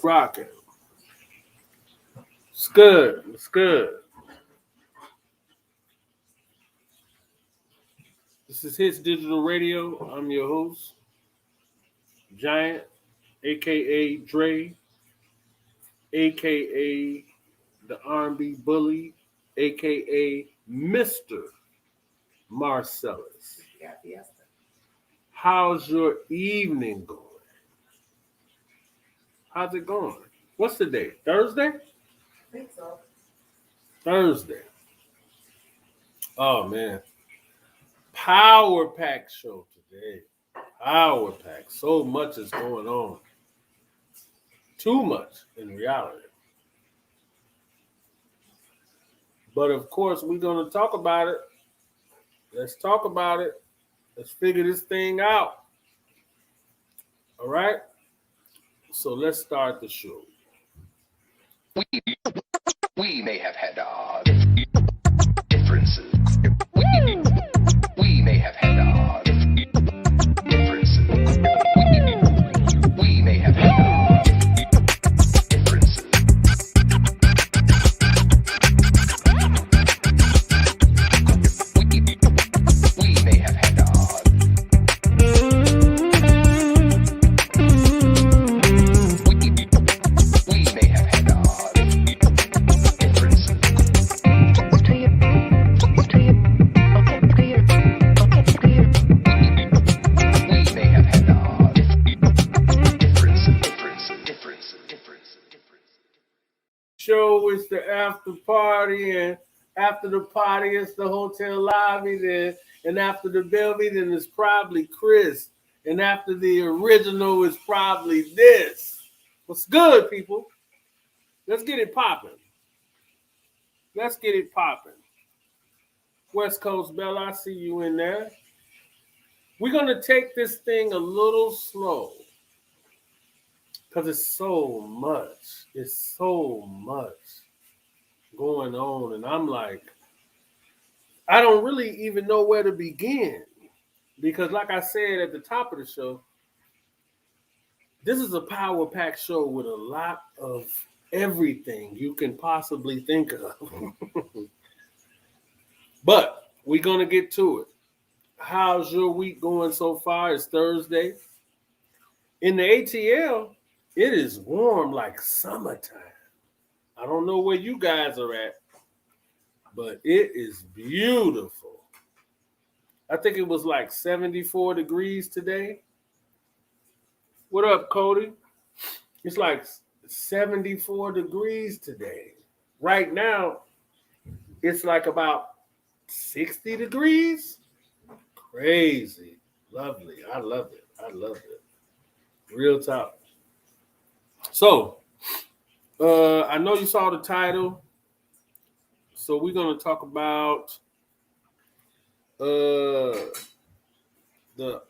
rocking. It's good. It's good. This is HITZ Digital Radio. I'm your host, Giant, a.k.a. Dre, a.k.a. the R&B Bully, a.k.a. Mr. Marcellous. How's your evening going? How's it going? What's the day? Thursday? I think so. Thursday. Oh, man. Power pack show today. Power pack. So much is going on. Too much in reality. But of course, we're going to talk about it. Let's talk about it. Let's figure this thing out. All right? So let's start the show. We may have had differences. We may have had differences. We may have had differences. We may have had Show is the after party, and after the party it's the hotel lobby, then and after the Belvy then it's probably Chris, and after the original is probably this. What's good, people? Let's get it popping. Let's get it popping. West Coast Bella, I see you in there. We're gonna take this thing a little slow. Because it's so much going on. And I'm like, I don't really even know where to begin. Because like I said at the top of the show, this is a power pack show with a lot of everything you can possibly think of. But we're going to get to it. How's your week going so far? It's Thursday. In the ATL, it is warm like summertime. I don't know where you guys are at, but it is beautiful. I think it was like 74 degrees today. What up, Cody? It's like 74 degrees today. Right now, it's like about 60 degrees. Crazy. Lovely. I love it. I love it. Real talk. So, I know you saw the title. So we're going to talk about the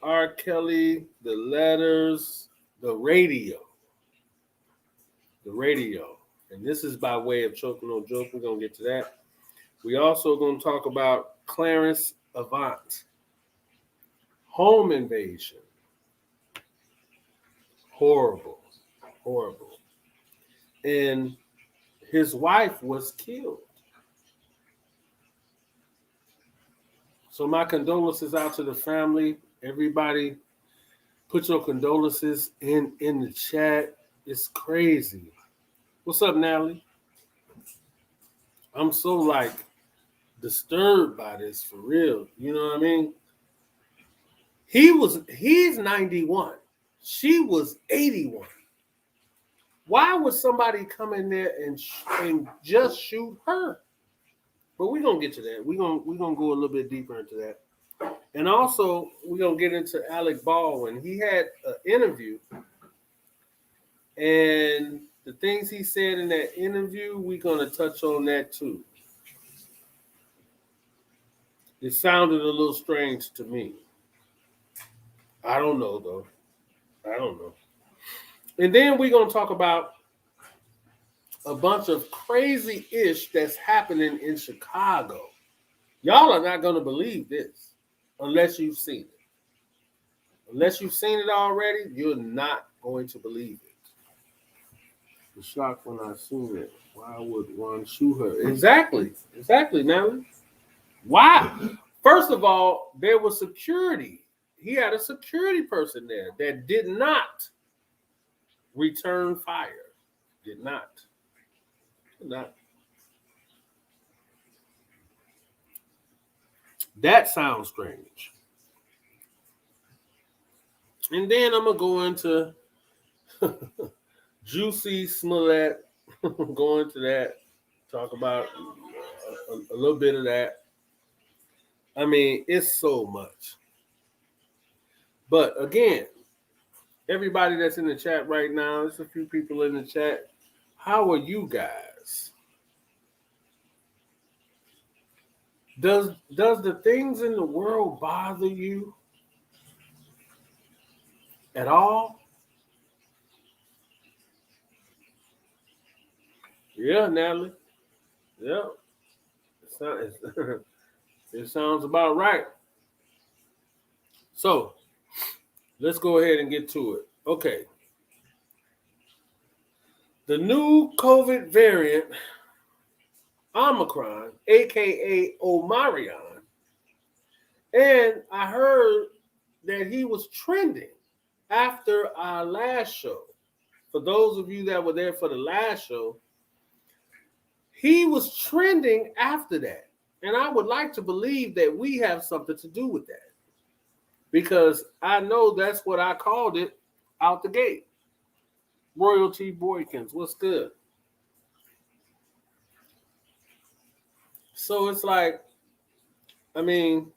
R.KELLY, the letters, the radio. The radio. And this is by way of Choking on Joke. We're going to get to that. We also going to talk about Clarence Avant. Home invasion. Horrible. And his wife was killed. So my condolences out to the family. Everybody, put your condolences in the chat. It's crazy. What's up, Natalie? I'm so like disturbed by this for real. You know what I mean? He's 91. She was 81. Why would somebody come in there and just shoot her? But we're going to get to that. We're gonna go a little bit deeper into that. And also, we're going to get into Alec Baldwin. He had an interview. And the things he said in that interview, we're going to touch on that too. It sounded a little strange to me. I don't know, though. I don't know. And then we're going to talk about a bunch of crazy ish that's happening in Chicago. Y'all are not going to believe this unless you've seen it. Unless you've seen it already, you're not going to believe it. was shocked when I seen it. Why would one shoot her? Exactly, Nelly. Why? First of all, there was security. He had a security person there that did not return fire. Did not. That sounds strange. And then I'm gonna go into Jussie Smollett. Go into that. Talk about a little bit of that. I mean, it's so much. But again, everybody that's in the chat right now, there's a few people in the chat. How are you guys? Does the things in the world bother you at all? Yeah, Natalie. Yeah. It sounds about right. So let's go ahead and get to it. Okay. The new COVID variant, Omicron, aka Omicron, and I heard that he was trending after our last show. For those of you that were there for the last show, he was trending after that. And I would like to believe that we have something to do with that, because I know that's what I called it out the gate. Royalty Boykins, what's good? So it's like, I mean,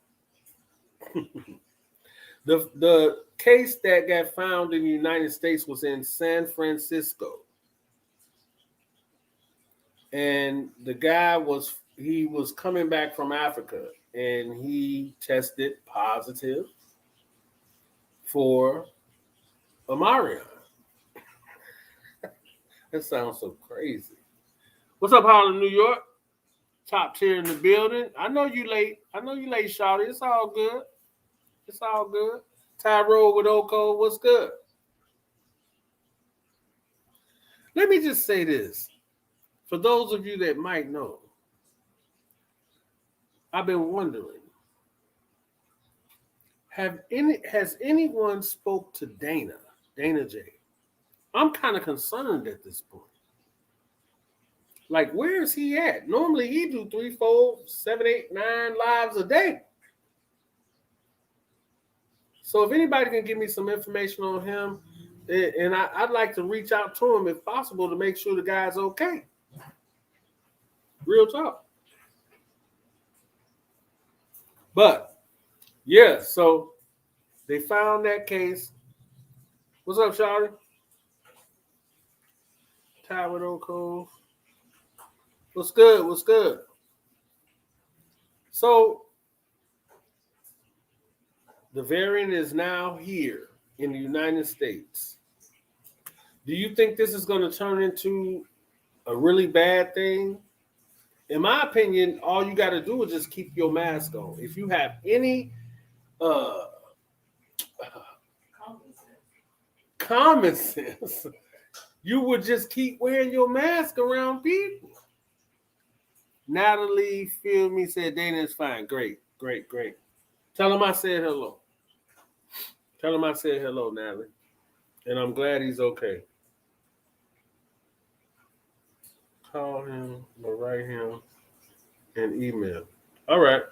the case that got found in the United States was in San Francisco. And the guy was coming back from Africa, and he tested positive for Omicron. That sounds so crazy. What's up, Harlem, New York? Top tier in the building. I know you late, Shawty. It's all good. Tyrone with Oko, what's good? Let me just say this. For those of you that might know, I've been wondering, has anyone spoke to Dana J? I'm kind of concerned at this point. Like, where is he at? Normally he do 3, 4, 7, 8, 9 lives a day. So if anybody can give me some information on him, and I'd like to reach out to him if possible to make sure the guy's okay. Real talk. But yeah, so they found that case. What's up, Charlie? Ty with Oko. What's good? So the variant is now here in the United States. Do you think this is going to turn into a really bad thing? In my opinion, all you got to do is just keep your mask on. If you have any common sense, you would just keep wearing your mask around people. Natalie, feel me, said Dana is fine. Great. Tell him I said hello. Natalie. And I'm glad he's okay. Call him or write him an email. All right.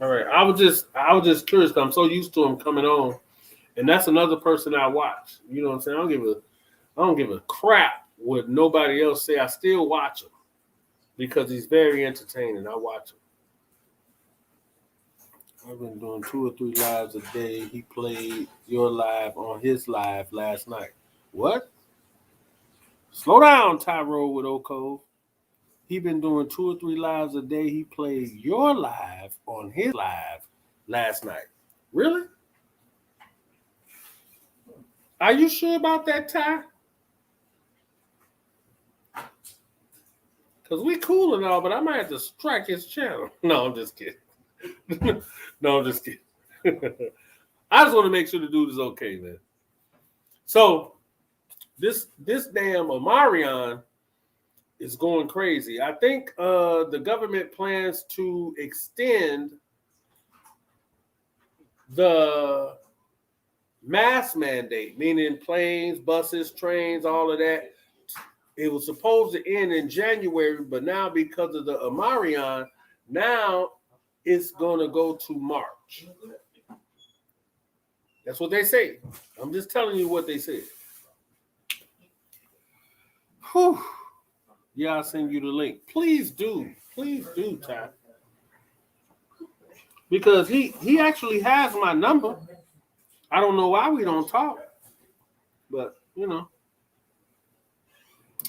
I was just curious. I'm so used to him coming on, and that's another person I watch. You know what I'm saying? I don't give a crap what nobody else say. I still watch him because he's very entertaining. I watch him. I've been doing 2 or 3 lives a day. He played your live on his live last night. What? Slow down, Tyrone with Oko. He been doing 2 or 3 lives a day. He played your live on his live last night. Really? Are you sure about that, Ty? Because we cool and all, but I might have to strike his channel. No, I'm just kidding. I just want to make sure the dude is okay, man. So this damn Omicron is going crazy. I think the government plans to extend the mask mandate, meaning planes, buses, trains, all of that. It was supposed to end in January, but now because of the Omicron, now it's going to go to March. That's what they say. I'm just telling you what they said. Whew. Yeah, I'll send you the link. Please do, Ty. Because he actually has my number. I don't know why we don't talk, but you know,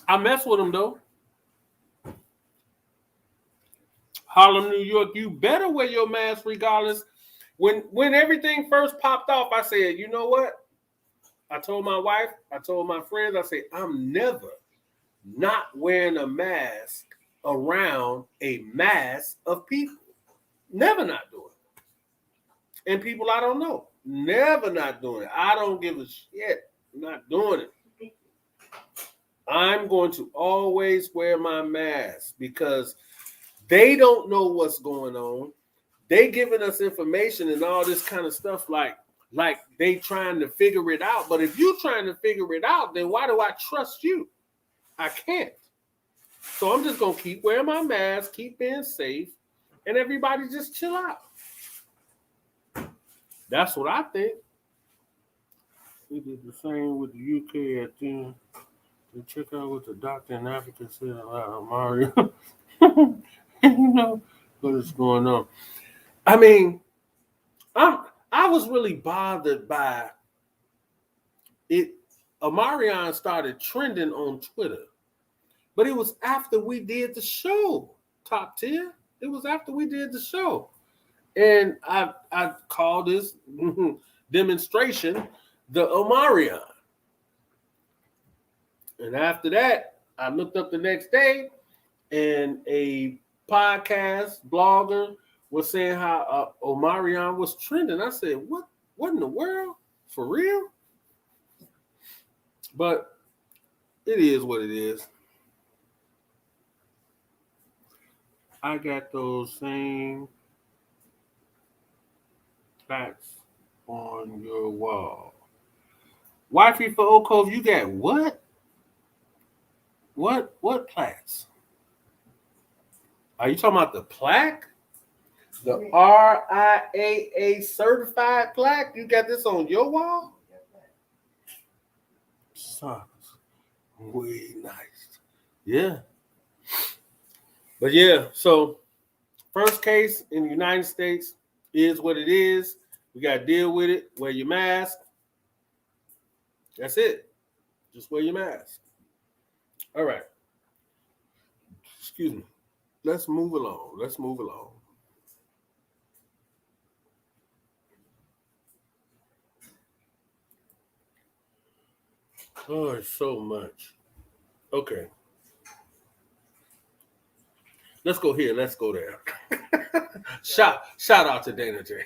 I mess with him though. Harlem, New York, you better wear your mask regardless. When everything first popped off, I said, you know what? I told my wife, I told my friends, I said, I'm never not wearing a mask around a mass of people. Never not doing it. And people I don't know. Never not doing it. I don't give a shit. I'm not doing it. I'm going to always wear my mask because they don't know what's going on. They giving us information and all this kind of stuff like they trying to figure it out. But if you trying to figure it out, then why do I trust you? I can't. So I'm just going to keep wearing my mask, keep being safe, and everybody just chill out. That's what I think. We did the same with the UK at the check out what the doctor in Africa said about Mario. You know what is going on. I mean, I was really bothered by it. Omicron started trending on Twitter, but it was after we did the show, Top Tier. It was after we did the show. And I called this demonstration the Omicron. And after that, I looked up the next day, and a podcast blogger was saying how Omicron was trending. I said, what in the world? For real? But it is what it is. I got those same plaques on your wall. Wifey for Oak Cove, you got what? What plaques? Are you talking about the plaque? The RIAA certified plaque? You got this on your wall? Sounds way nice. Yeah. But yeah, so first case in the United States is what it is. We got to deal with it. Wear your mask. That's it. Just wear your mask. All right. Excuse me. Let's move along. Oh, it's so much. Okay. Let's go here. Let's go there. Shout out to Dana J.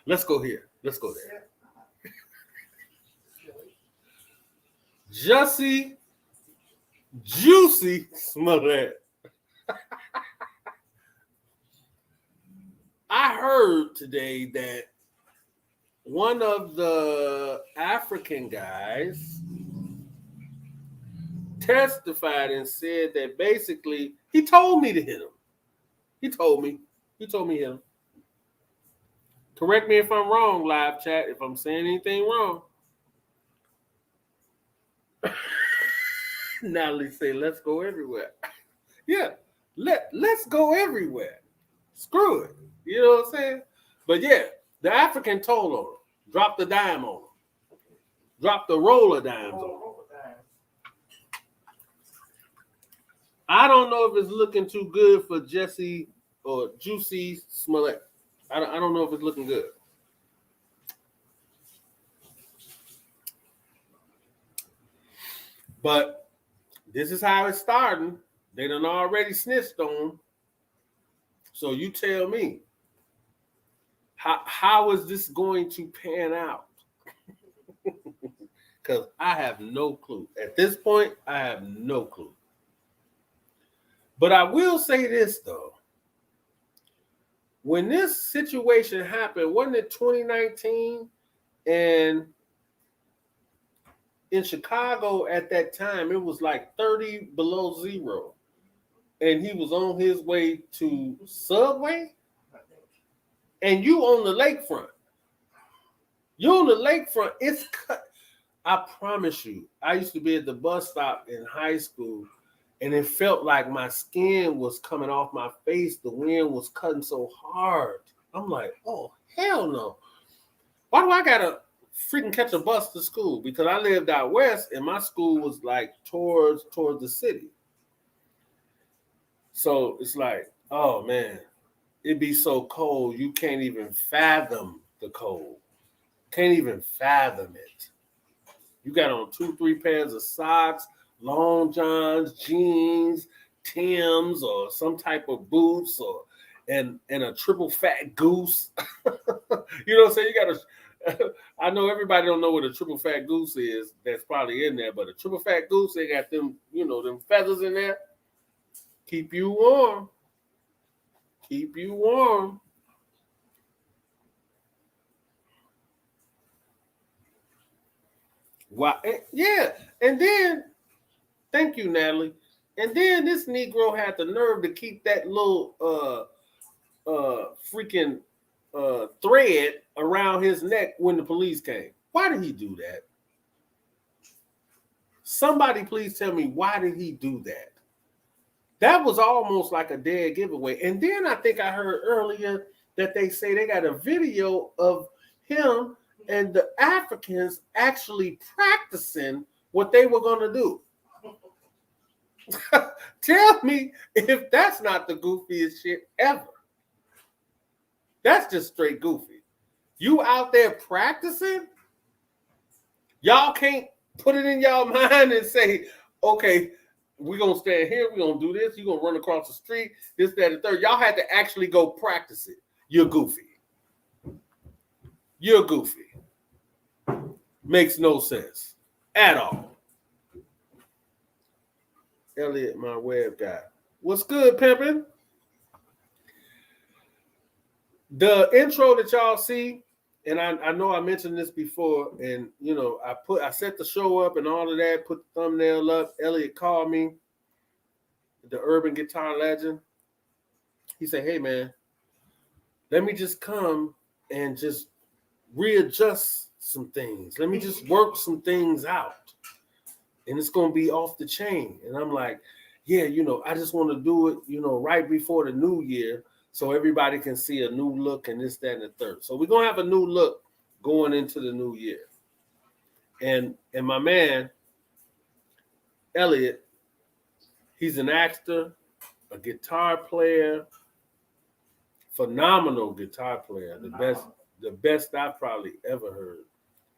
Let's go here. Let's go there. Jussie Smollett. I heard today that one of the African guys testified and said that basically he told me to hit him. He told me hit him. Correct me if I'm wrong, live chat, if I'm saying anything wrong. Natalie say, let's go everywhere. Yeah, let's go everywhere. Screw it. You know what I'm saying? But yeah, the African told on him. Drop the dime on him. Drop the roll of dimes on him. I don't know if it's looking too good for Jussie Smollett. I don't know if it's looking good. But this is how it's starting. They done already snitched on him. So you tell me, how is this going to pan out? because I have no clue. At this point, I have no clue. But I will say this, though. When this situation happened, wasn't it 2019? And in Chicago at that time, it was like 30 below zero. And he was on his way to Subway. And you on the lakefront. You on the lakefront. It's cut. I promise you, I used to be at the bus stop in high school, and it felt like my skin was coming off my face. The wind was cutting so hard. I'm like, oh, hell no. Why do I gotta freaking catch a bus to school? Because I lived out west, and my school was like towards the city. So it's like, oh man, it'd be so cold you can't even fathom the cold. Can't even fathom it. You got on 2-3 pairs of socks, long johns, jeans, Timbs, or some type of boots, or and a triple fat goose. You know what I'm saying? You gotta. I know everybody don't know what a triple fat goose is. That's probably in there, but a triple fat goose, they got them, them feathers in there. Keep you warm. Keep you warm. Wow. Yeah. And then, thank you, Natalie. And then this Negro had the nerve to keep that little freaking thread around his neck when the police came. Why did he do that? Somebody please tell me, why did he do that? That was almost like a dead giveaway. And then I think I heard earlier that they say they got a video of him and the Africans actually practicing what they were going to do. Tell me if that's not the goofiest shit ever. That's just straight goofy. You out there practicing? Y'all can't put it in y'all mind and say, okay, we're going to stand here, we're going to do this, you're going to run across the street, this, that, and third. Y'all had to actually go practice it. You're goofy. You're goofy. Makes no sense at all. Elliot, my web guy. What's good, pimpin'? The intro that y'all see, and I know I mentioned this before, and I set the show up and all of that, put the thumbnail up. Elliot called me, the urban guitar legend. He said, hey man, let me just come and just readjust some things. Let me just work some things out. And it's going to be off the chain. And I'm like, yeah, I just want to do it, right before the new year so everybody can see a new look and this, that, and the third. So we're going to have a new look going into the new year. And my man, Elliot, he's an actor, a guitar player, phenomenal guitar player, the best I've probably ever heard.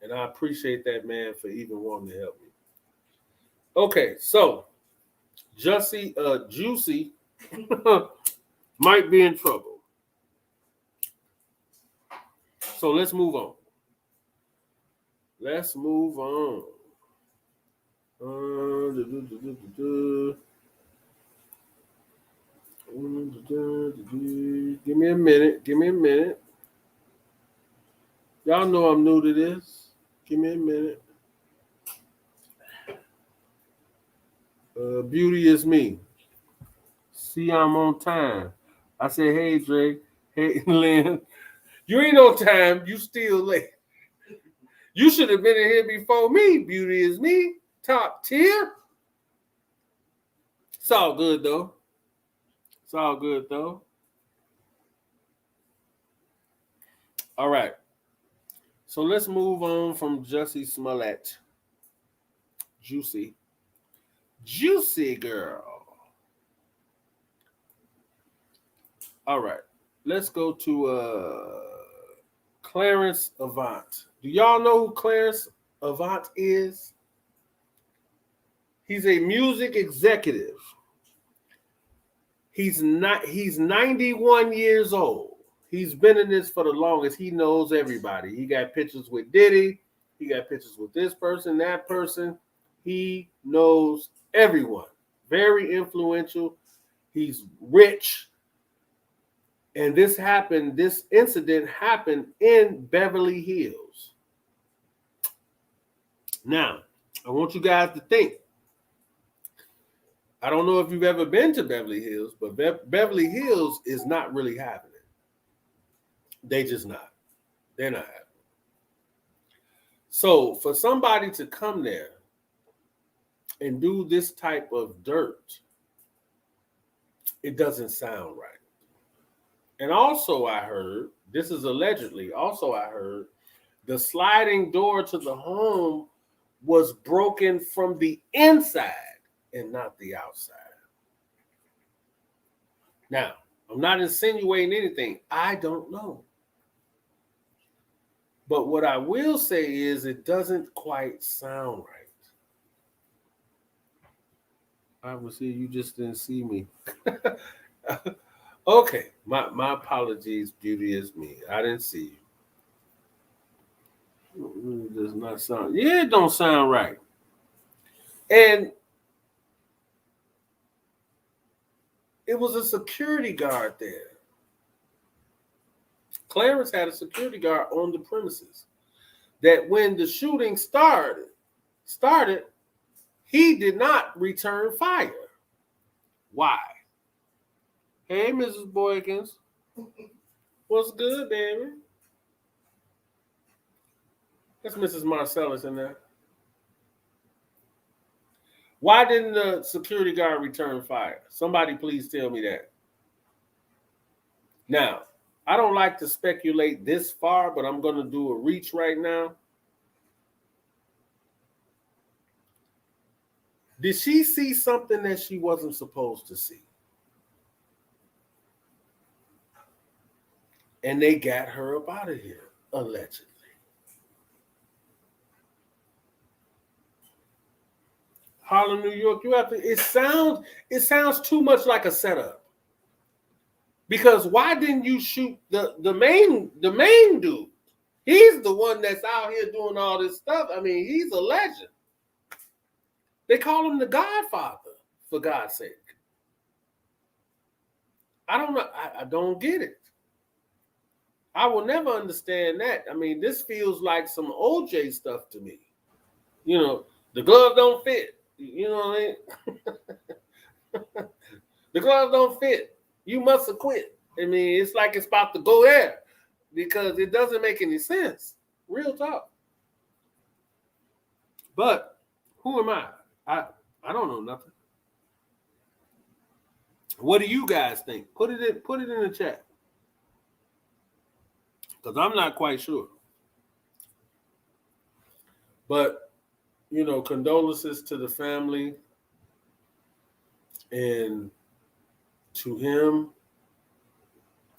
And I appreciate that man for even wanting to help me. Okay, so Juicy might be in trouble. So let's move on. Let's move on. Give me a minute. Y'all know I'm new to this. Give me a minute. Beauty is me. See, I'm on time. I said, hey, Dre. Hey, Lynn. You ain't on time. You still late. You should have been in here before me. Beauty is me. Top tier. It's all good, though. All right. So let's move on from Jussie Smollett. Juicy girl. All right. Let's go to Clarence Avant. Do y'all know who Clarence Avant is? He's a music executive. He's 91 years old. He's been in this for the longest. He knows everybody. He got pictures with Diddy. He got pictures with this person, that person. He knows everyone. Very influential. He's rich. And this incident happened in Beverly Hills. Now, I want you guys to think. I don't know if you've ever been to Beverly Hills, but Beverly Hills is not really happening. They just not. They're not happening. So for somebody to come there and do this type of dirt, it doesn't sound right. And also I heard, this is allegedly, also I heard, the sliding door to the home was broken from the inside and not the outside. Now, I'm not insinuating anything. I don't know. But what I will say is it doesn't quite sound right. Obviously, you just didn't see me. Okay, my apologies, beauty is me. I didn't see you. It does not sound, yeah, it don't sound right. And it was a security guard there. Clarence had a security guard on the premises that when the shooting started, he did not return fire. Why? Hey, Mrs. Boykins. What's good, baby? That's Mrs. Marcellous in there. Why didn't the security guard return fire? Somebody please tell me that. Now, I don't like to speculate this far, but I'm going to do a reach right now. Did she see something that she wasn't supposed to see? And they got her up out of here, allegedly. Harlem, New York, you have to, it sounds too much like a setup. Because why didn't you shoot the main dude? He's the one that's out here doing all this stuff. I mean, he's a legend. They call him the Godfather, for God's sake. I don't know. I don't get it. I will never understand that. I mean, this feels like some OJ stuff to me. You know, the glove don't fit. You know what I mean? The glove don't fit. You must have quit. I mean, it's like it's about to go there because it doesn't make any sense. Real talk. But who am I? I don't know nothing. What do you guys think? Put it in the chat. Because I'm not quite sure. But, you know, condolences to the family and to him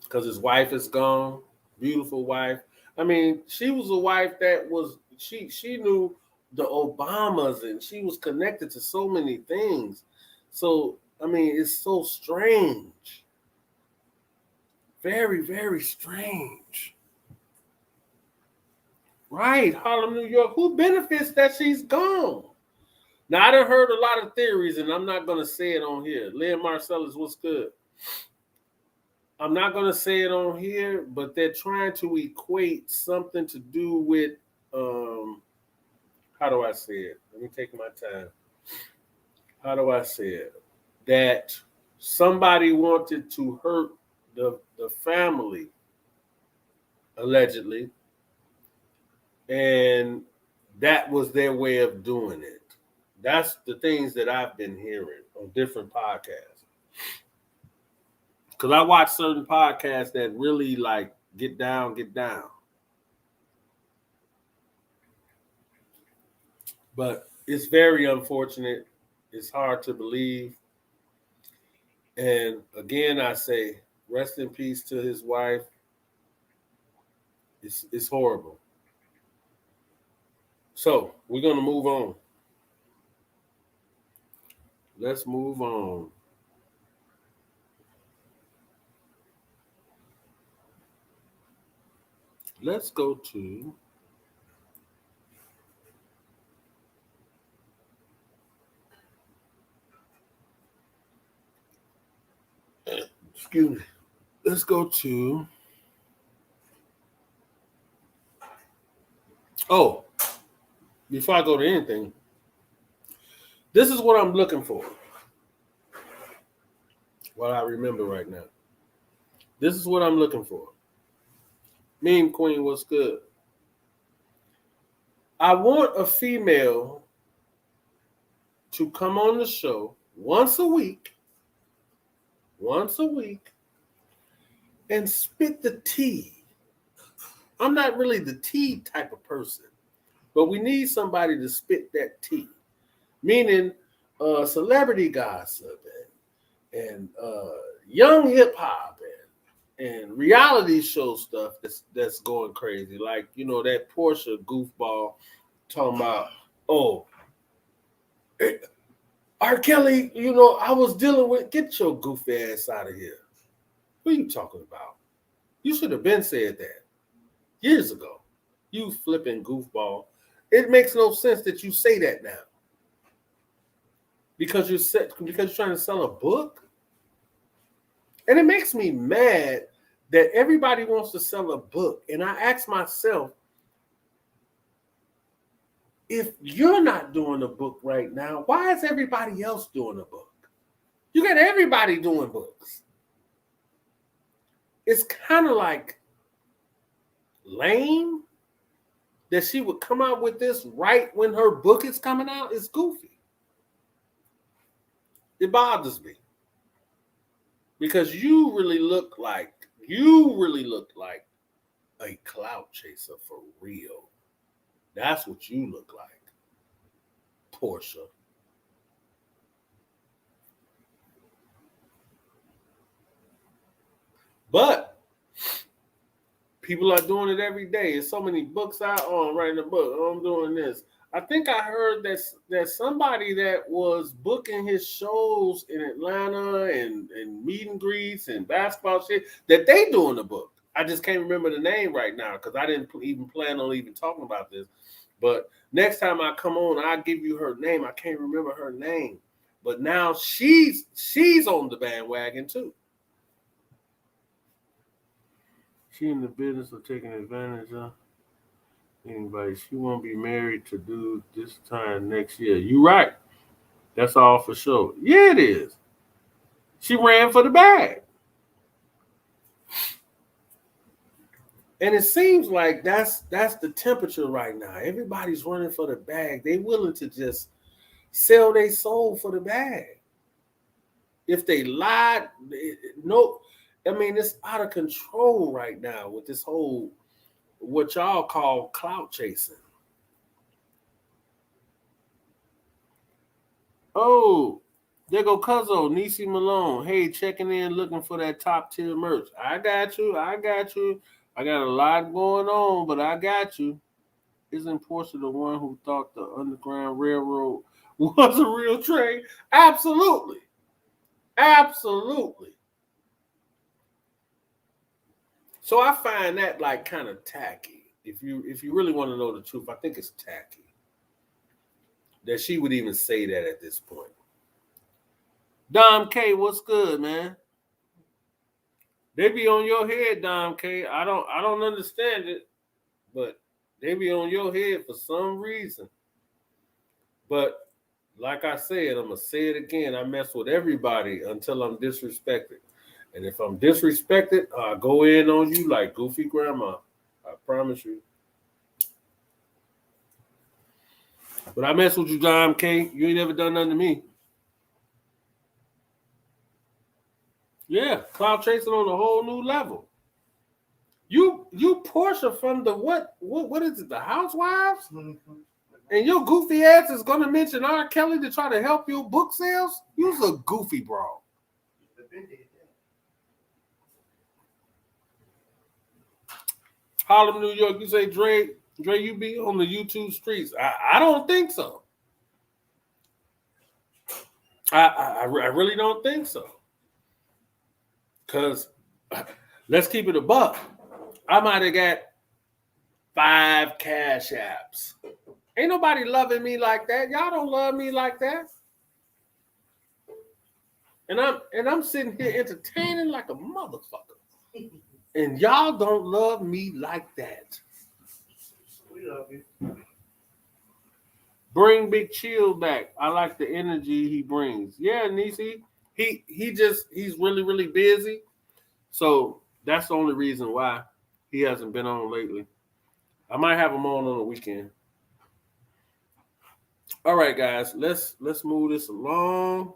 because his wife is gone. Beautiful wife. I mean, she was a wife that was, she knew the Obamas and she was connected to so many things. So, I mean, it's so strange. Very, very strange. Right, Harlem, New York. Who benefits that she's gone? Now, I done heard a lot of theories, and I'm not going to say it on here. LYNN Marcellus, what's good? I'm not going to say it on here, but they're trying to equate something to do with, how do I say it? Let me take my time. How do I say it? That somebody wanted to hurt the family, allegedly, and that was their way of doing it. That's the things that I've been hearing on different podcasts. Because I watch certain podcasts that really like get down. But it's very unfortunate. It's hard to believe. And again, I say, rest in peace to his wife. It's horrible. So we're going to move on. Let's move on. Let's go to Excuse me. Let's go to. Oh, before I go to anything, this is what I'm looking for. What I remember right now. This is what I'm looking for. Meme Queen, what's good? I want a female to come on the show once a week, and spit the tea. I'm not really the tea type of person, but we need somebody to spit that tea, meaning celebrity gossip and young hip hop and reality show stuff that's going crazy. Like, you know, that Portia goofball talking about, oh, R.KELLY, you know, I was dealing with, get your goofy ass out of here. What are you talking about? You should have been said that years ago. You flipping goofball. It makes no sense that you say that now. Because you're trying to sell a book? And it makes me mad that everybody wants to sell a book. And I ask myself, if you're not doing a book right now, why is everybody else doing a book? You got everybody doing books. It's kind of like lame that she would come out with this right when her book is coming out. It's goofy. It bothers me. Because you really look like a clout chaser for real. That's what you look like, Portia. But people are doing it every day. There's so many books out. Oh, I'm writing a book. Oh, I'm doing this. I think I heard that somebody that was booking his shows in Atlanta and meet and greets and basketball shit, that they doing the book. I just can't remember the name right now because I didn't even plan on even talking about this. But next time I come on, I'll give you her name. I can't remember her name. But now she's on the bandwagon too. She in the business of taking advantage of anybody. She won't be married to dude this time next year. You right. That's all for sure. Yeah, it is. She ran for the bag. And it seems like that's the temperature right now. Everybody's running for the bag. They willing to just sell their soul for the bag. If they lied, no, I mean, it's out of control right now with this whole, what y'all call clout chasing. Oh, there go Cuzzo, Niecy Malone. Hey, checking in, looking for that top tier merch. I got you. I got a lot going on, but I got you. Isn't Portia the one who thought the Underground Railroad was a real train? Absolutely. Absolutely. So I find that like kind of tacky. If you really want to know the truth, I think it's tacky that she would even say that at this point. Dom K, what's good, man? They be on your head, Dom K. I don't understand it, but they be on your head for some reason. But like I said, I'm gonna say it again. I mess with everybody until I'm disrespected. And if I'm disrespected, I'll go in on you like Goofy Grandma. I promise you. But I mess with you, Dom K. You ain't never done nothing to me. Yeah, cloud chasing on a whole new level. You Portia from the what is it, the Housewives? Mm-hmm. And your goofy ass is gonna mention R.KELLY to try to help your book sales? You's a goofy bro. Harlem, New York, you say Dre, you be on the YouTube streets. I don't think so. I really don't think so. Because let's keep it a buck. I might have got 5 cash apps. Ain't nobody loving me like that. Y'all don't love me like that. And I'm sitting here entertaining like a motherfucker. And y'all don't love me like that. We love you. Bring Big Chill back. I like the energy he brings. Yeah, Nisi. He's really, really busy. So that's the only reason why he hasn't been on lately. I might have him on the weekend. All right, guys, let's move this along.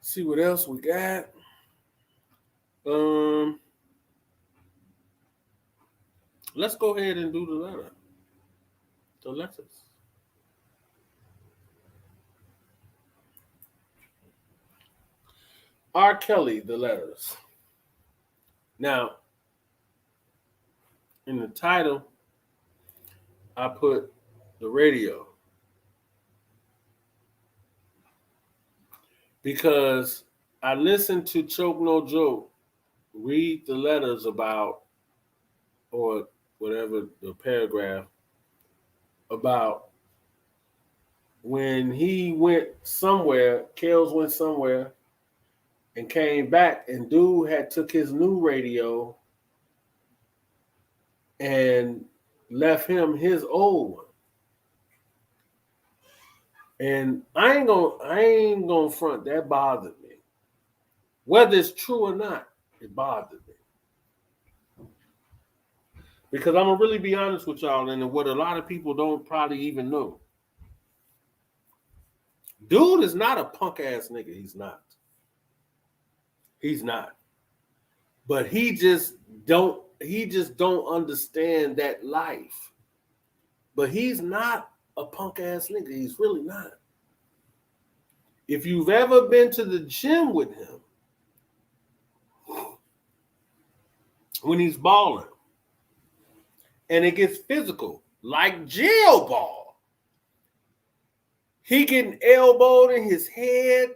See what else we got. Let's go ahead and do the letter. The letters. R.KELLY, the letters. Now, in the title, I put the radio. Because I listened to Choke No Joke read the letters about, or whatever the paragraph, about when he went somewhere, Kells went somewhere and came back, and dude had took his new radio and left him his old one. And I ain't gonna front, that bothered me. Whether it's true or not, it bothered me. Because I'm gonna really be honest with y'all, and what a lot of people don't probably even know. Dude is not a punk ass nigga. He's not. He's not. But he just don't understand that life. But he's not a punk ass nigga. He's really not. If you've ever been to the gym with him, when he's balling, and it gets physical, like jail ball, he getting elbowed in his head.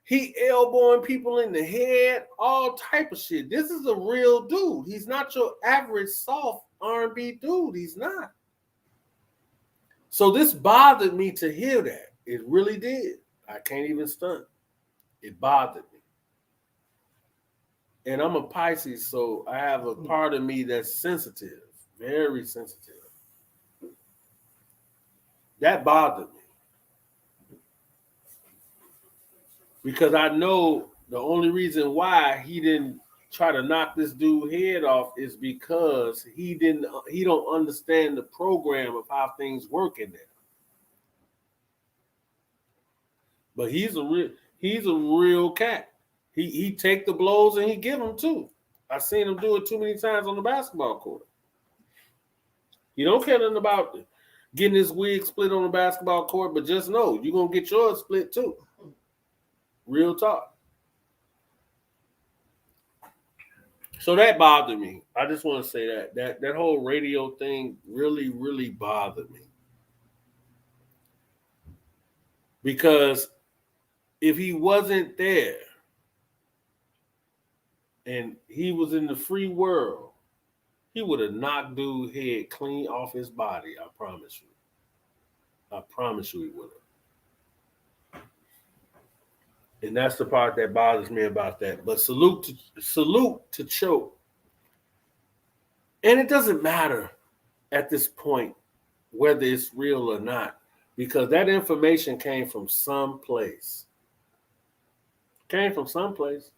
He elbowing people in the head, all type of shit. This is a real dude. He's not your average soft R&B dude. He's not. So this bothered me to hear that. It really did. I can't even stunt. It bothered me. And I'm a Pisces, so I have a part of me that's sensitive, very sensitive. That bothered me. Because I know the only reason why he didn't try to knock this dude's head off is because he don't understand the program of how things work in there. But he's a real cat. He take the blows and he give them too. I've seen him do it too many times on the basketball court. He don't care nothing about getting his wig split on the basketball court, but just know you're gonna get yours split too. Real talk. So that bothered me. I just want to say that whole radio thing really, really bothered me. Because if he wasn't there and he was in the free world, he would have knocked dude's head clean off his body. I promise you. I promise you he would have. And that's the part that bothers me about that. But salute to Choke. And it doesn't matter at this point whether it's real or not, because that information came from someplace. Came from someplace.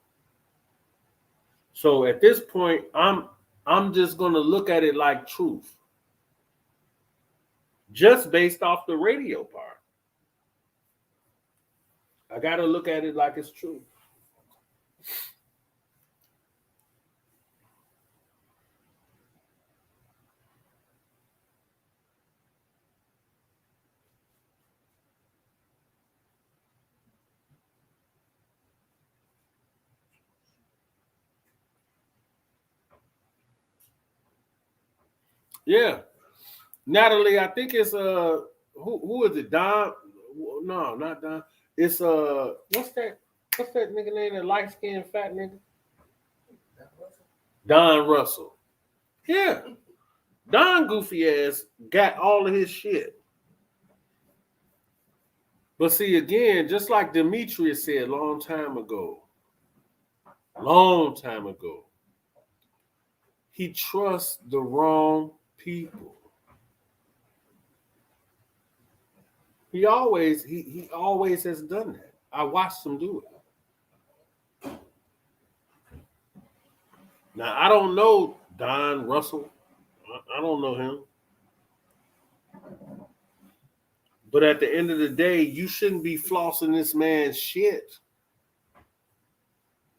So at this point, I'm just gonna look at it like truth. Just based off the radio part. I got to look at it like it's true. Yeah. Natalie, I think it's who is it? Don? No, not Don. It's what's that nigga name? That light skinned fat nigga? Don Russell. Yeah. Don goofy ass got all of his shit. But see, again, just like Demetrius said a long time ago, he trusts the wrong people. He always has done that. I watched him do it. Now I don't know Don Russell. I don't know him. But at the end of the day, you shouldn't be flossing this man's shit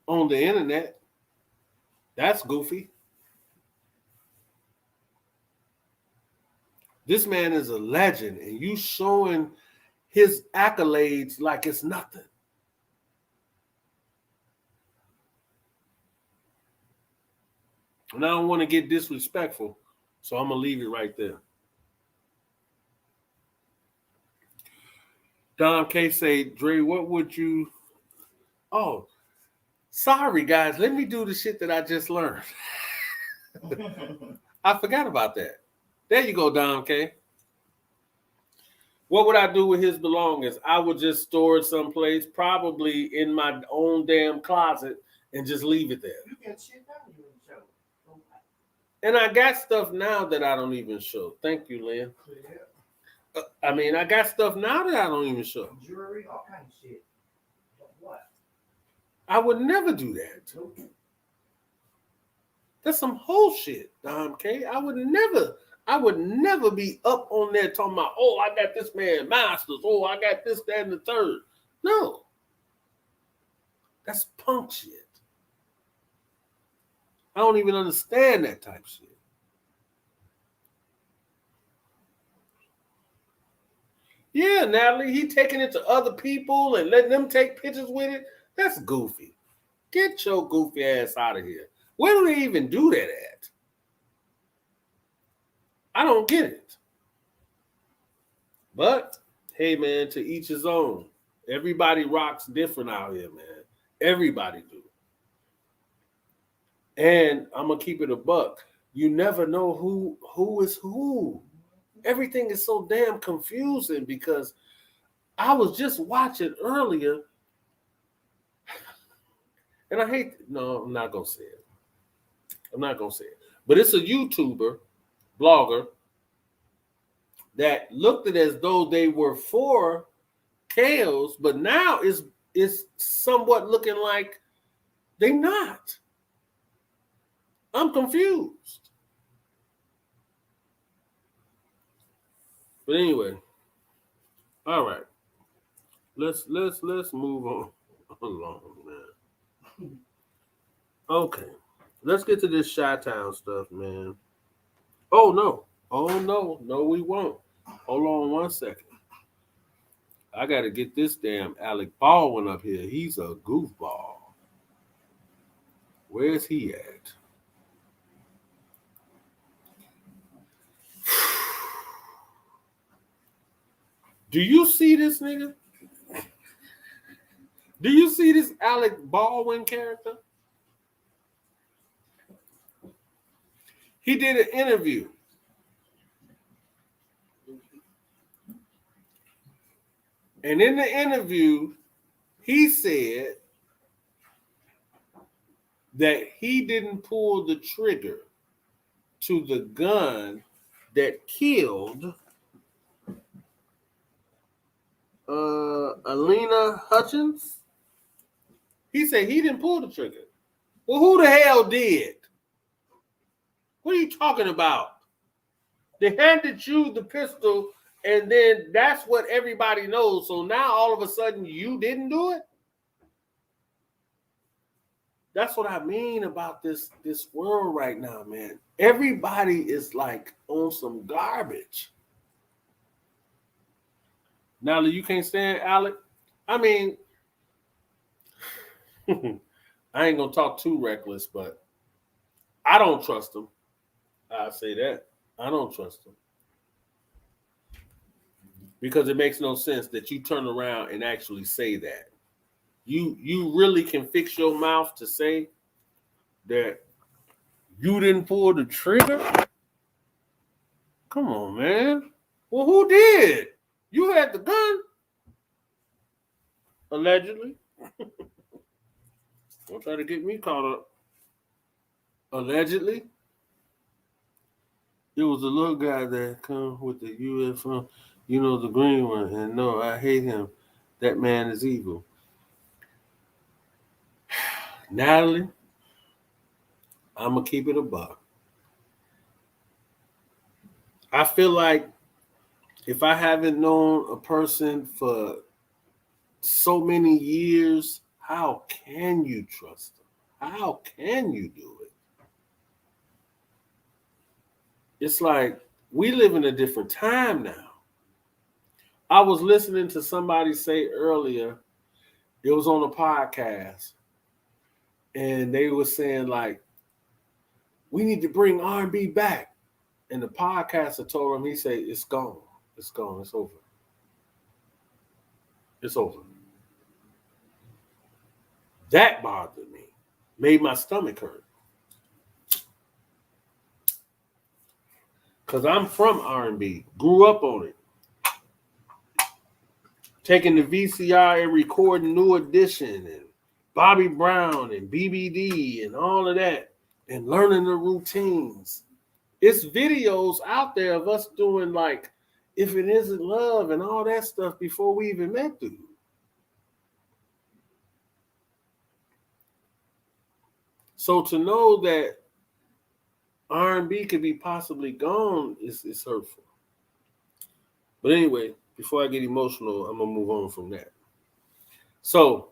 on the internet. That's goofy. This man is a legend, and you showing his accolades like it's nothing. And I don't want to get disrespectful, so I'm going to leave it right there. Don K say, Dre, what would you... Oh, sorry, guys. Let me do the shit that I just learned. I forgot about that. There you go, Don K. What would I do with his belongings? I would just store it someplace, probably in my own damn closet, and just leave it there. You get shit down, you don't show. And I got stuff now that I don't even show. Thank you, Lynn. Yeah. I mean, I got stuff now that I don't even show. Jewelry, all kinds of shit. But what? I would never do that. Nope. That's some whole shit, Dom K. I would never be up on there talking about, oh, I got this man masters. Oh, I got this, that, and the third. No. That's punk shit. I don't even understand that type of shit. Yeah, Natalie, he taking it to other people and letting them take pictures with it. That's goofy. Get your goofy ass out of here. Where do they even do that at? I don't get it. But, hey, man, to each his own. Everybody rocks different out here, man. Everybody do. And I'm going to keep it a buck. You never know who is who. Everything is so damn confusing because I was just watching earlier. And I hate, no, I'm not going to say it. I'm not going to say it. But it's a YouTuber, blogger, that looked at it as though they were for Kales, but now it's somewhat looking like they not. I'm confused. But anyway, all right. Let's move on along, man. Okay. Let's get to this Chi-Town stuff, man. Oh no, we won't. Hold on 1 second. I got to get this damn Alec Baldwin up here. He's a goofball. Where's he at? Do you see this nigga? Do you see this Alec Baldwin character? He did an interview. And in the interview, he said that he didn't pull the trigger to the gun that killed Alina Hutchins. He said he didn't pull the trigger. Well, who the hell did? What are you talking about? They handed you the pistol, and then that's what everybody knows. So now all of a sudden you didn't do it? That's what I mean about this world right now, man. Everybody is like on some garbage. Now you can't stand Alec? I mean, I ain't gonna talk too reckless, but I don't trust him. I say that. I don't trust him. Because it makes no sense that you turn around and actually say that. You really can fix your mouth to say that you didn't pull the trigger? Come on, man. Well, who did? You had the gun. allegedly. Don't try to get me caught up. Allegedly. It was a little guy that come with the UFO, the green one, and no, I hate him. That man is evil. Natalie, I'm gonna keep it a buck. I feel like if I haven't known a person for so many years, how can you trust them? How can you do it? It's like we live in a different time now. I was listening to somebody say earlier, it was on a podcast, and they were saying like, we need to bring R&B back. And the podcaster told him, he said, it's gone. It's gone. It's over. It's over. That bothered me. Made my stomach hurt. Because I'm from R&B. Grew up on it. Taking the VCR and recording New Edition and Bobby Brown and BBD and all of that. And learning the routines. It's videos out there of us doing like, If It Isn't Love and all that stuff before we even met dude. So to know that R&B could be possibly gone is hurtful. But anyway, before I get emotional, I'm gonna move on from that. So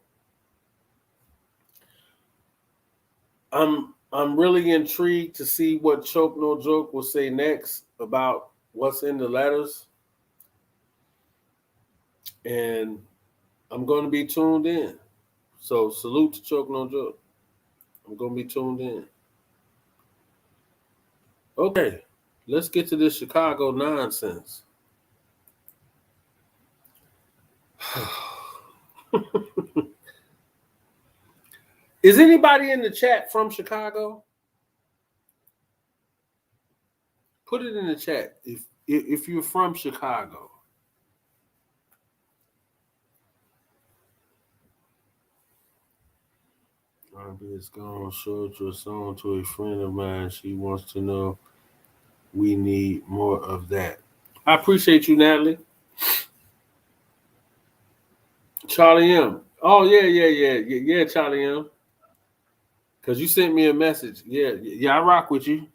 I'm really intrigued to see what Choke No Joke will say next about what's in the letters. And I'm going to be tuned in. So salute to Choke No Joke. I'm going to be tuned in. Okay, let's get to this Chicago nonsense. Is anybody in the chat from Chicago? Put it in the chat if you're from Chicago. R&B is gone. Showed your song to a friend of mine. She wants to know we need more of that. I appreciate you, Natalie. Charlie M. Oh, yeah, Charlie M. Because you sent me a message. Yeah, I rock with you.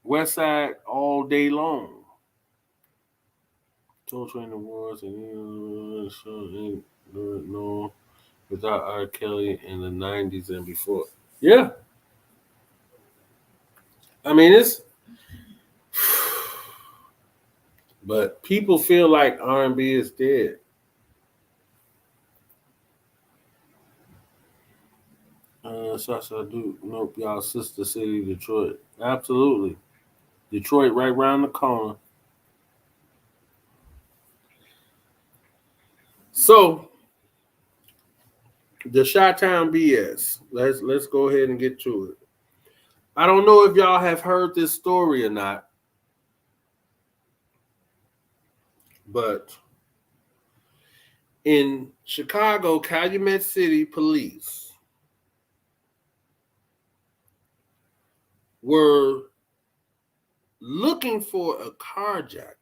West Side all day long. Soul Train Awards and ain't no without R.KELLY in the 90s and before. Yeah. I mean, it's... But people feel like R&B is dead. Sasha, I do nope, y'all sister city, Detroit. Absolutely. Detroit right around the corner. So the Chi-Town BS. Let's go ahead and get to it. I don't know if y'all have heard this story or not, but in Chicago, Calumet City police were looking for a carjacker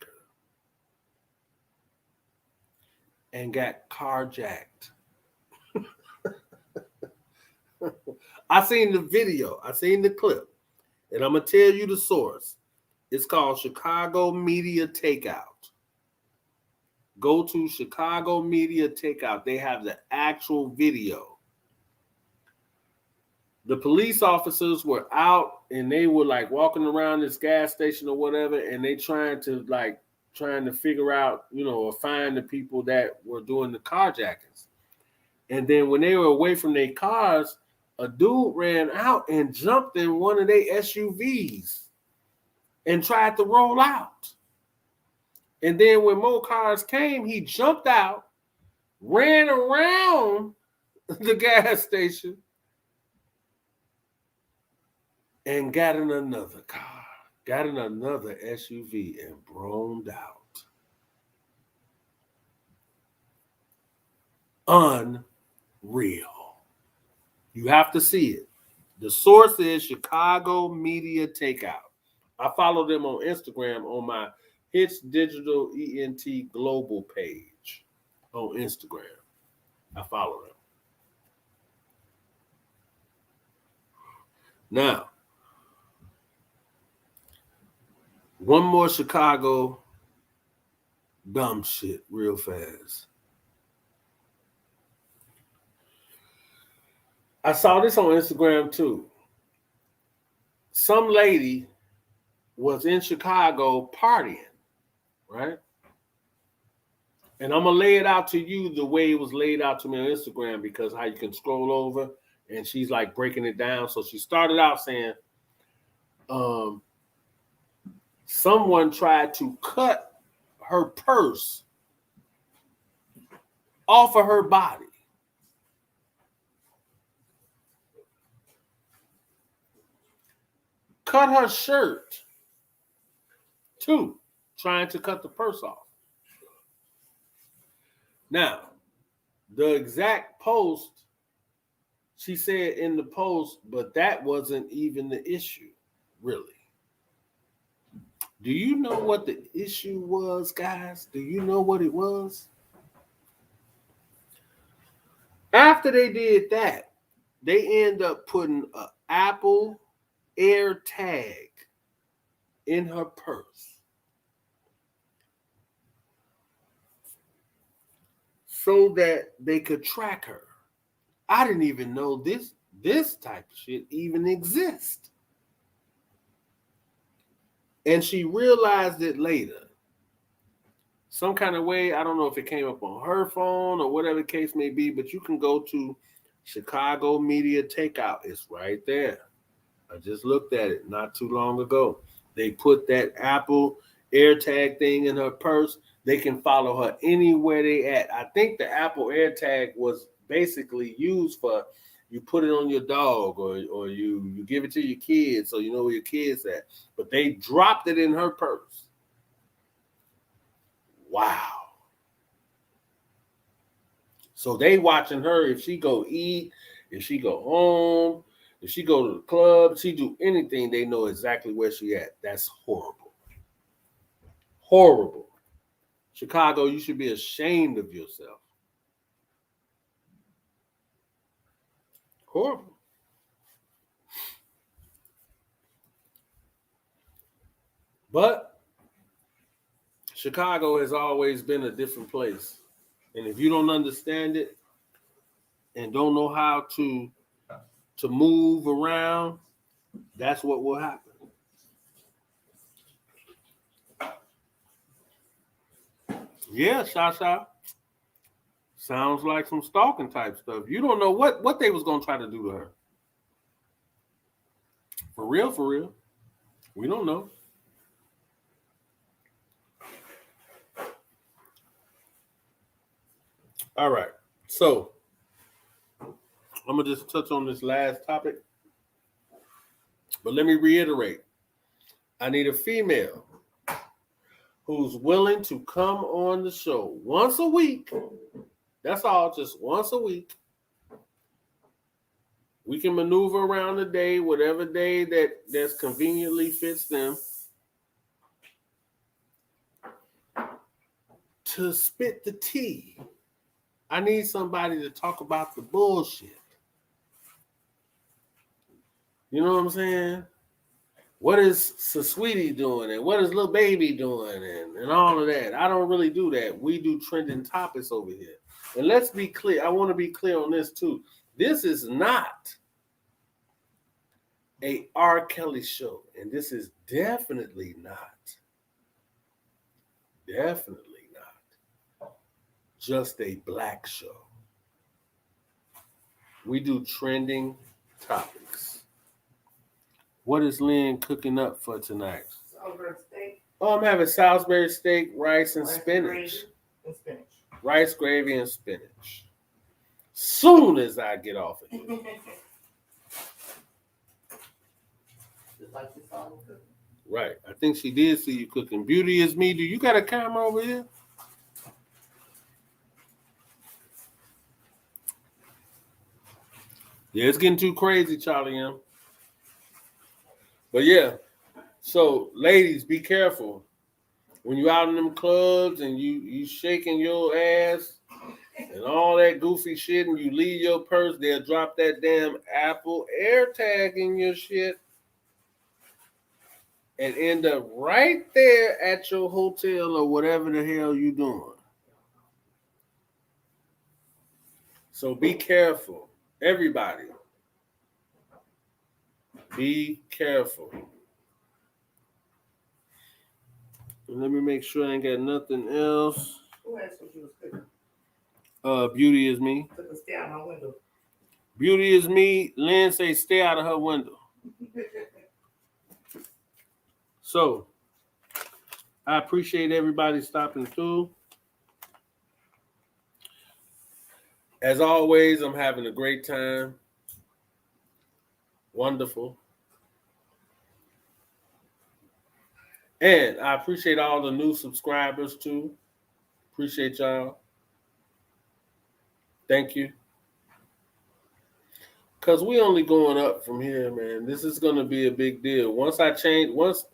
and got carjacked. I seen the video. I seen the clip. And I'm going to tell you the source. It's called Chicago Media Takeout. Go to Chicago Media Takeout. They have the actual video. The police officers were out and they were like walking around this gas station or whatever, and they trying to figure out, or find the people that were doing the carjackings. And then when they were away from their cars, a dude ran out and jumped in one of their SUVs and tried to roll out. And then when more cars came, he jumped out, ran around the gas station, and got in another car, got in another SUV and broned out. Unreal. You have to see it. The source is Chicago Media Takeout. I follow them on Instagram on my HITZ Digital ENT Global page on Instagram. I follow them. Now, one more Chicago dumb shit real fast. I saw this on Instagram too. Some lady was in Chicago partying, right? And I'm going to lay it out to you the way it was laid out to me on Instagram, because how you can scroll over and she's like breaking it down. So she started out saying, someone tried to cut her purse off of her body. Cut her shirt too, trying to cut the purse off. Now, the exact post, she said in the post, but that wasn't even the issue, really. Do you know what the issue was, guys? Do you know what it was? After they did that, they end up putting an Apple Air tag in her purse so that they could track her. I didn't even know this type of shit even exists. And she realized it later. Some kind of way, I don't know if it came up on her phone or whatever the case may be, but you can go to Chicago Media Takeout. It's right there. I just looked at it not too long ago. They put that Apple AirTag thing in her purse. They can follow her anywhere they at. I think the Apple AirTag was basically used for, you put it on your dog or you give it to your kids so you know where your kids at. But they dropped it in her purse. Wow. So they watching her if she go eat, if she go home, if she go to the club, she do anything, they know exactly where she at. That's horrible. Horrible. Chicago, you should be ashamed of yourself. Horrible. But Chicago has always been a different place. And if you don't understand it and don't know how to move around, that's what will happen. Yeah, Shasha. Sounds like some stalking type stuff. You don't know what they was going to try to do to her. For real, for real. We don't know. All right. So, I'm going to just touch on this last topic. But let me reiterate. I need a female who's willing to come on the show once a week. That's all, just once a week. We can maneuver around the day, whatever day that's conveniently fits them, to spit the tea. I need somebody to talk about the bullshit. You know what I'm saying? What is Sweetie doing and what is Lil Baby doing and all of that? I don't really do that. We do trending topics over here. And let's be clear. I want to be clear on this too. This is not a R.KELLY show. And this is definitely not just a black show. We do trending topics. What is Lynn cooking up for tonight? Salisbury steak. Oh, I'm having Salisbury steak, rice, and spinach. Gravy and spinach. Rice, gravy, and spinach. Soon as I get off of here. Just like this all cooking. Right. I think she did see you cooking. Beauty is me. Do you got a camera over here? Yeah, it's getting too crazy, Charlie M. But yeah, so ladies, be careful. When you out in them clubs and you shaking your ass and all that goofy shit and you leave your purse, they'll drop that damn Apple AirTag in your shit and end up right there at your hotel or whatever the hell you doing. So be careful. Everybody. Be careful. And let me make sure I ain't got nothing else. Who asked what you was cooking? Beauty is me. Took a stare out my window. Beauty is me. Lynn say stay out of her window. So I appreciate everybody stopping through. As always, I'm having a great time. Wonderful. And I appreciate all the new subscribers too. Appreciate y'all. Thank you. Because we only going up from here, man. This is going to be a big deal. Once the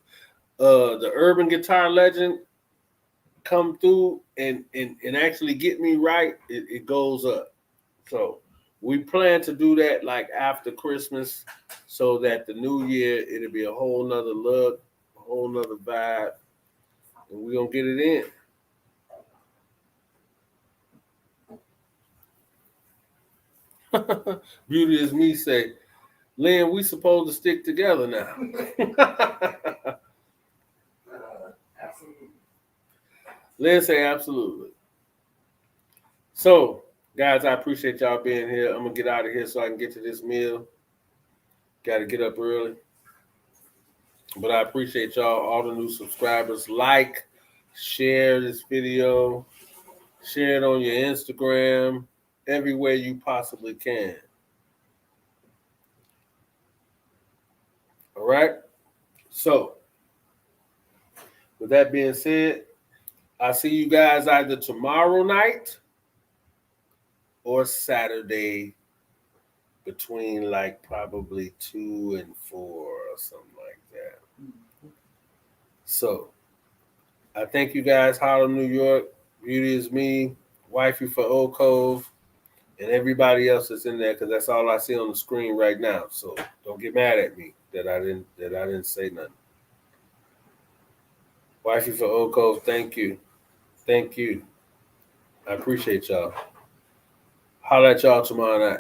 urban guitar legend come through and actually get me right, it goes up. So we plan to do that like after Christmas so that the new year, it'll be a whole nother look, a whole nother vibe, and we're going to get it in. Beauty is me say, Lynn, we supposed to stick together now. Absolutely. Lynn say absolutely. So, guys, I appreciate y'all being here. I'm going to get out of here so I can get to this meal. Got to get up early. But I appreciate y'all, all the new subscribers. Like, share this video. Share it on your Instagram. Everywhere you possibly can. All right? So, with that being said, I'll see you guys either tomorrow night or Saturday between like probably 2 and 4 or something like that. So, I thank you guys, Harlem, New York. Beauty is me, Wifey for Old Cove, and everybody else that's in there because that's all I see on the screen right now. So don't get mad at me that I didn't say nothing. Wifey for Old Cove, thank you. Thank you. I appreciate y'all. Holler at y'all tomorrow night.